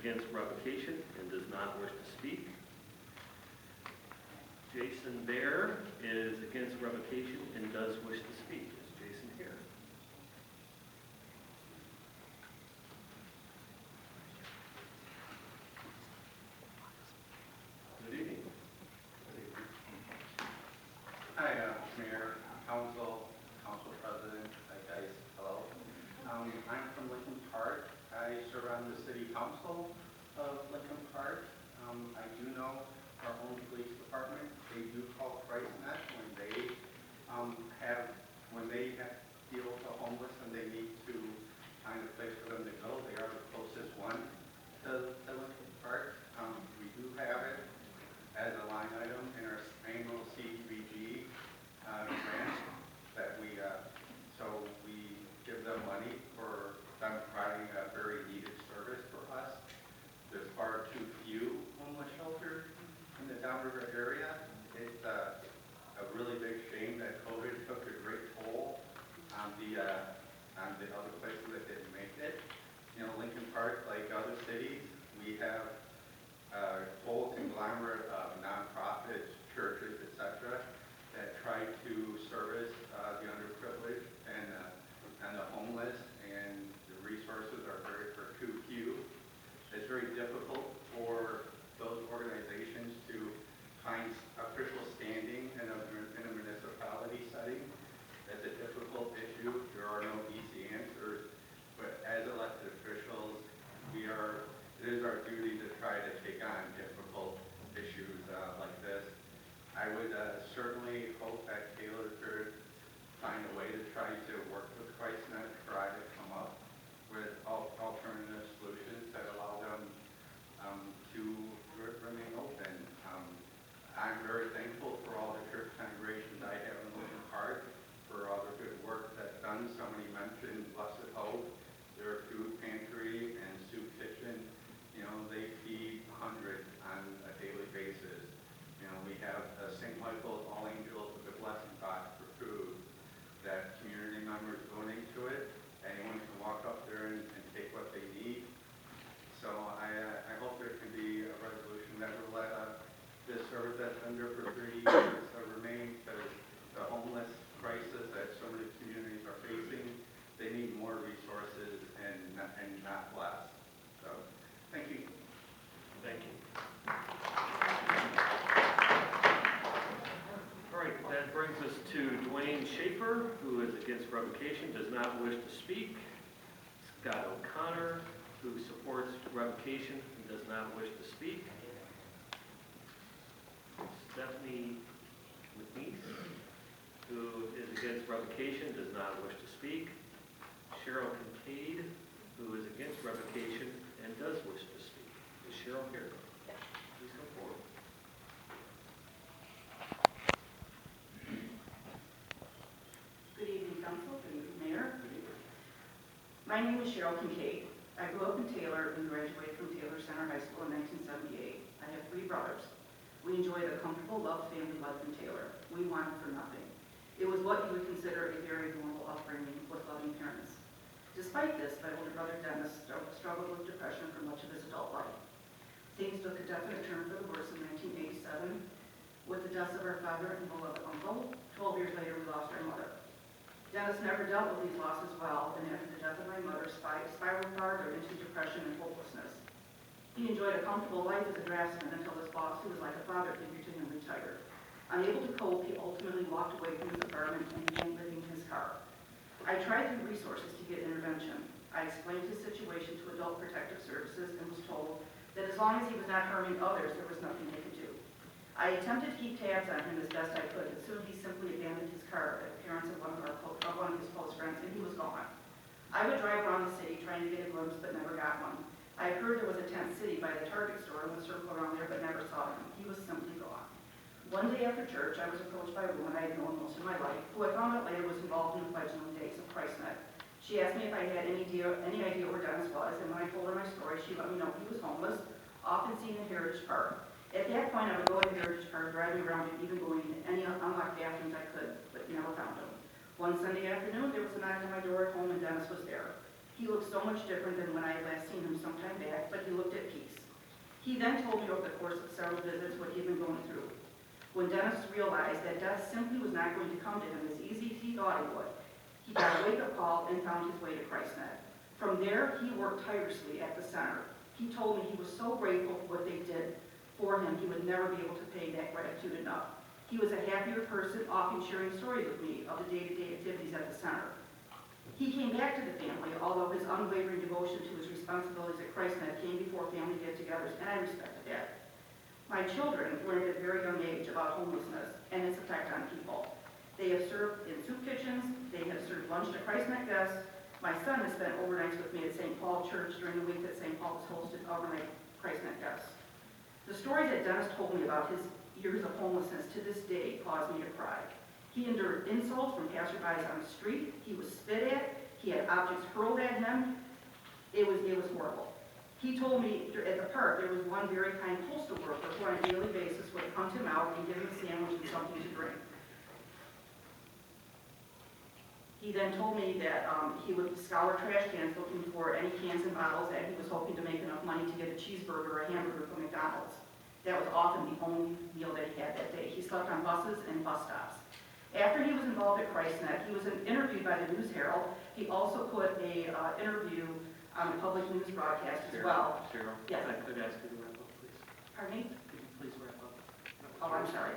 against revocation and does not wish to speak. Jason Bear is against revocation and does wish to speak. Is Jason here? Good evening. Hi, Mayor, Council President, hi guys, hello. I'm from Lincoln Park. I serve on the City Council of Lincoln Park. I do know our own police department, they do call ChristNet when they have to deal with the homeless and they need to find a place for them to go. They are the closest one to Lincoln Park. We do have it as a line item in our annual CDBG grant that we give them money for them providing a very needed service for us. There's far too few homeless shelters in the downriver area. It's a really big shame that COVID took a great toll on the other places that didn't make it. You know, Lincoln Park, like other cities, we have a whole conglomerate of nonprofits, churches, etc., that try to service the underprivileged and the homeless, and the resources are for too few. It's very difficult for those organizations to find official standing in a municipality setting. That's a difficult issue. There are no easy answers, but as elected officials, it is our duty to try to take on difficult issues like this. I would certainly hope that Taylor could find a way to try to work with ChristNet to try to come up with alternative solutions that allow them to remain open. I'm very thankful for all the church congregations I have in Lincoln Park, for all the good work that's done. Somebody mentioned Blessed Hope, their food pantry and soup kitchen. You know, they feed hundreds on a daily basis. You know, we have St. Michael's All Angels with a blessing box for food that community members donate to it. Anyone can walk up there and take what they need. So I hope there can be a resolution that will let this service that's been there for 30 years remain, because the homeless crisis that so many communities are facing, they need more resources and not less. So, thank you. Thank you. All right, that brings us to Dwayne Schaefer, who is against revocation, does not wish to speak. Scott O'Connor, who supports revocation and does not wish to speak. Stephanie McNeese, who is against revocation, does not wish to speak. Cheryl Kincaid, who is against revocation and does wish to speak. Is Cheryl here? Yes. Please come forward. Good evening, Council. Good evening, Mayor. My name is Cheryl Kincaid. I grew up in Taylor and graduated from Taylor Center High School in 1978. I have 3 brothers. We enjoyed a comfortable, loved family life in Taylor. We wanted for nothing. It was what you would consider a very normal upbringing with loving parents. Despite this, my older brother Dennis struggled with depression for much of his adult life. Things took a definite turn for the worse in 1987 with the deaths of our father and beloved uncle. 12 years later, we lost our mother. Dennis never dealt with these losses well, and after the death of my mother, spiraled farther into depression and hopelessness. He enjoyed a comfortable life as a draftsman until his boss, who was like a father figure to him, retired. Unable to cope, he ultimately walked away from his apartment and began living in his car. I tried through resources to get intervention. I explained his situation to Adult Protective Services and was told that as long as he was not harming others, there was nothing they could do. I attempted to keep tabs on him as best I could, but soon he simply abandoned his car at the appearance of one of his close friends, and he was gone. I would drive around the city trying to get a glimpse, but never got one. I had heard there was a tent city by the Target store and would circle around there, but never saw him. He was simply gone. One day after church, I was approached by a woman I had known most of my life, who I found out later was involved in the fledgling days of ChristNet. She asked me if I had any idea where Dennis was, and when I told her my story, she let me know he was homeless, often seen in Heritage Park. At that point, I would go to Heritage Park, driving around and even going in any unlocked bathrooms I could, but never found him. One Sunday afternoon, there was a knock on my door at home, and Dennis was there. He looked so much different than when I had last seen him some time back, but he looked at peace. He then told me over the course of several visits what he had been going through. When Dennis realized that death simply was not going to come to him as easy as he thought it would, he got a wake-up call and found his way to ChristNet. From there, he worked tirelessly at the center. He told me he was so grateful for what they did for him, he would never be able to pay that gratitude enough. He was a happier person, often sharing stories with me of the day-to-day activities at the center. He came back to the family, although his unwavering devotion to his responsibilities at ChristNet came before family get-togethers, and I respected that. My children learned at a very young age about homelessness and its effect on people. They have served in soup kitchens, they have served lunch to ChristNet guests. My son has spent overnights with me at St. Paul Church during the week that St. Paul has hosted overnight ChristNet guests. The stories that Dennis told me about his years of homelessness to this day cause me to cry. He endured insults from passersby on the street. He was spit at. He had objects hurled at him. It was horrible. He told me at the park there was one very kind postal worker who on a daily basis would hunt him out and give him a sandwich and something to drink. He then told me that he would scour trash cans looking for any cans and bottles that he was hoping to make enough money to get a cheeseburger or a hamburger from McDonald's. That was often the only meal that he had that day. He slept on buses and bus stops. After he was involved at ChristNet, he was interviewed by the News Herald. He also put a interview on the public news broadcast as well. Cheryl, Yes. I could ask you to wrap up, please. Pardon me? Could you please wrap up? Oh, I'm sorry.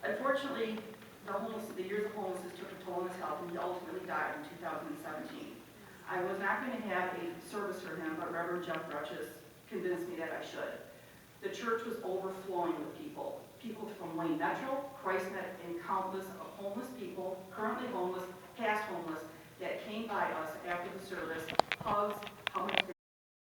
Unfortunately, the years of homelessness took a toll on his health, and he ultimately died in 2017. I was not going to have a service for him, but Reverend Jeff Brutches convinced me that I should. The church was overflowing with people from Wayne Metro, ChristNet, and countless of homeless people, currently homeless, past homeless, that came by us after the service, hugs,